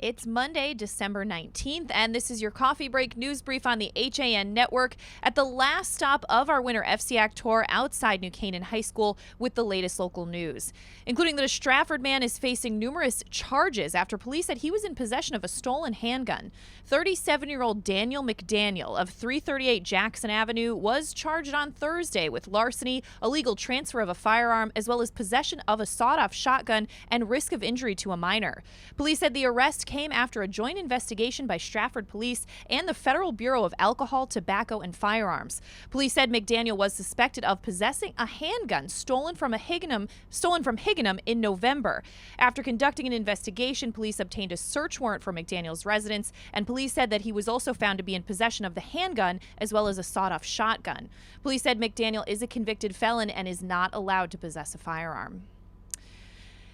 It's Monday, December 19th, and this is your coffee break news brief on the HAN network at the last stop of our winter FCAC tour outside New Canaan High School with the latest local news, including that a Stratford man is facing numerous charges after police said he was in possession of a stolen handgun. 37-year-old Daniel McDaniel of 338 Jackson Avenue was charged on Thursday with larceny, illegal transfer of a firearm, as well as possession of a sawed-off shotgun and risk of injury to a minor. Police said the arrest came after a joint investigation by Stratford Police and the Federal Bureau of Alcohol, Tobacco, and Firearms. Police said McDaniel was suspected of possessing a handgun stolen from Higganum in November. After conducting an investigation, police obtained a search warrant for McDaniel's residence, and police said that he was also found to be in possession of the handgun as well as a sawed-off shotgun. Police said McDaniel is a convicted felon and is not allowed to possess a firearm.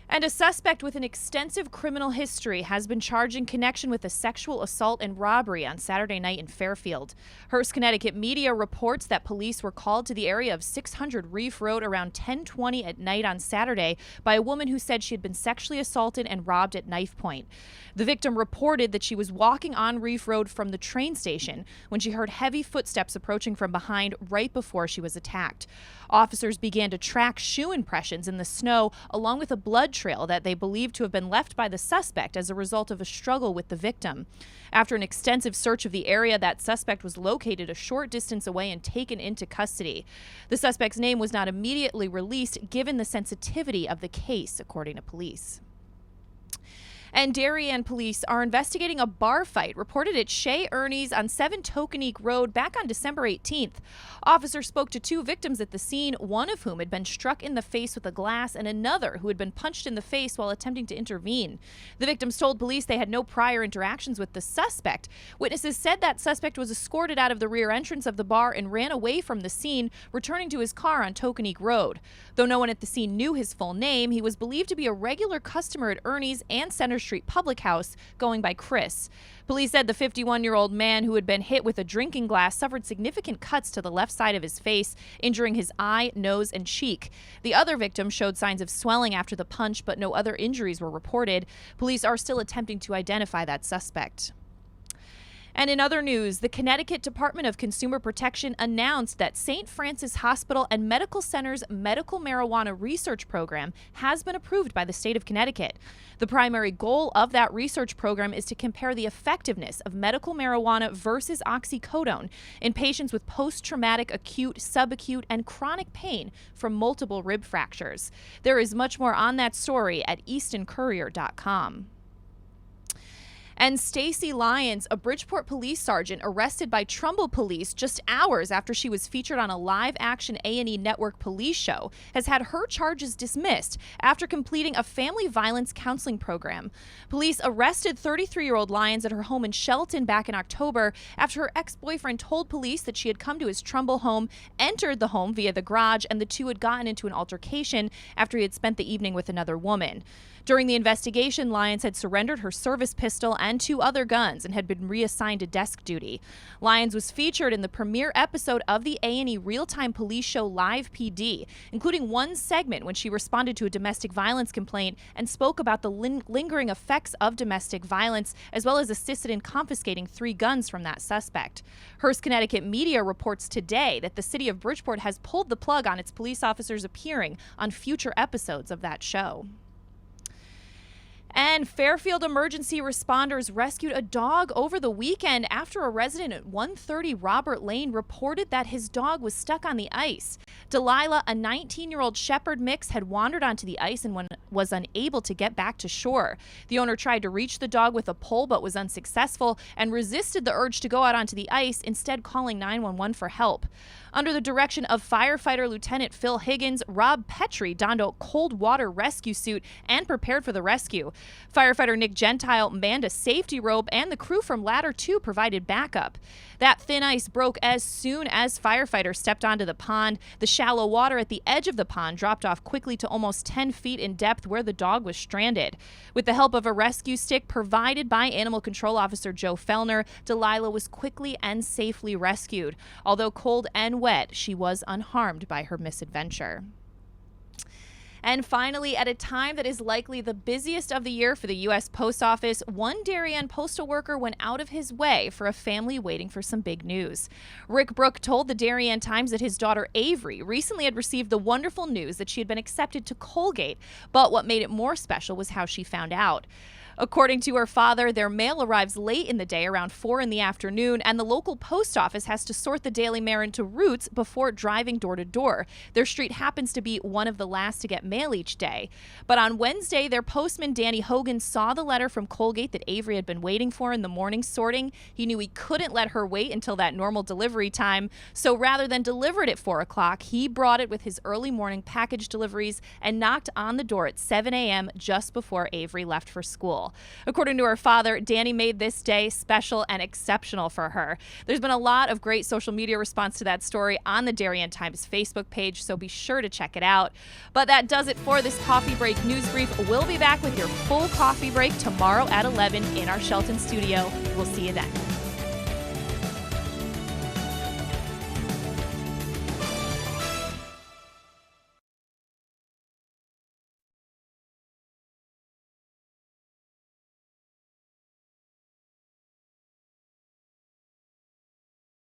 And a suspect with an extensive criminal history has been charged in connection with a sexual assault and robbery on Saturday night in Fairfield. Hearst, Connecticut media reports that police were called to the area of 600 Reef Road around 10:20 at night on Saturday by a woman who said she had been sexually assaulted and robbed at knife point. The victim reported that she was walking on Reef Road from the train station when she heard heavy footsteps approaching from behind right before she was attacked. Officers began to track shoe impressions in the snow along with a blood trail that they believed to have been left by the suspect as a result of a struggle with the victim. After an extensive search of the area, that suspect was located a short distance away and taken into custody. The suspect's name was not immediately released given the sensitivity of the case, according to police. And Darien police are investigating a bar fight reported at Chez Ernie's on 7 Tokenique Road back on December 18th. Officers spoke to 2 victims at the scene, one of whom had been struck in the face with a glass and another who had been punched in the face while attempting to intervene. The victims told police they had no prior interactions with the suspect. Witnesses said that suspect was escorted out of the rear entrance of the bar and ran away from the scene, returning to his car on Tokenique Road. Though no one at the scene knew his full name, he was believed to be a regular customer at Ernie's and Center Street Public House, going by Chris. Police said the 51-year-old man who had been hit with a drinking glass suffered significant cuts to the left side of his face, injuring his eye, nose, and cheek. The other victim showed signs of swelling after the punch, but no other injuries were reported. Police are still attempting to identify that suspect. And in other news, the Connecticut Department of Consumer Protection announced that St. Francis Hospital and Medical Center's medical marijuana research program has been approved by the state of Connecticut. The primary goal of that research program is to compare the effectiveness of medical marijuana versus oxycodone in patients with post-traumatic acute, subacute, and chronic pain from multiple rib fractures. There is much more on that story at eastoncourier.com. And Stacy Lyons, a Bridgeport police sergeant arrested by Trumbull police just hours after she was featured on a live-action A&E Network police show, has had her charges dismissed after completing a family violence counseling program. Police arrested 33-year-old Lyons at her home in Shelton back in October after her ex-boyfriend told police that she had come to his Trumbull home, entered the home via the garage, and the two had gotten into an altercation after he had spent the evening with another woman. During the investigation, Lyons had surrendered her service pistol and 2 other guns and had been reassigned to desk duty. Lyons was featured in the premiere episode of the A&E Real-Time Police Show Live PD, including one segment when she responded to a domestic violence complaint and spoke about the lingering effects of domestic violence, as well as assisted in confiscating 3 guns from that suspect. Hearst, Connecticut media reports today that the city of Bridgeport has pulled the plug on its police officers appearing on future episodes of that show. And Fairfield emergency responders rescued a dog over the weekend after a resident at 130 Robert Lane reported that his dog was stuck on the ice. Delilah, a 19-year-old shepherd mix, had wandered onto the ice and was unable to get back to shore. The owner tried to reach the dog with a pole but was unsuccessful and resisted the urge to go out onto the ice, instead calling 911 for help. Under the direction of firefighter Lieutenant Phil Higgins, Rob Petrie donned a cold water rescue suit and prepared for the rescue. Firefighter Nick Gentile manned a safety rope, and the crew from Ladder 2 provided backup. That thin ice broke as soon as firefighters stepped onto the pond. The shallow water at the edge of the pond dropped off quickly to almost 10 feet in depth where the dog was stranded. With the help of a rescue stick provided by Animal Control Officer Joe Fellner, Delilah was quickly and safely rescued. Although cold and wet, she was unharmed by her misadventure. And finally, at a time that is likely the busiest of the year for the U.S. Post Office, one Darien postal worker went out of his way for a family waiting for some big news. Rick Brook told the Darien Times that his daughter Avery recently had received the wonderful news that she had been accepted to Colgate, but what made it more special was how she found out. According to her father, their mail arrives late in the day, around 4 in the afternoon, and the local post office has to sort the Daily Mail into routes before driving door to door. Their street happens to be one of the last to get mail each day. But on Wednesday, their postman, Danny Hogan, saw the letter from Colgate that Avery had been waiting for in the morning sorting. He knew he couldn't let her wait until that normal delivery time, so rather than deliver it at 4 o'clock, he brought it with his early morning package deliveries and knocked on the door at 7 a.m. just before Avery left for school. According to her father, Danny made this day special and exceptional for her. There's been a lot of great social media response to that story on the Darien Times Facebook page, so be sure to check it out. But that does it for this Coffee Break News Brief. We'll be back with your full coffee break tomorrow at 11 in our Shelton studio. We'll see you then.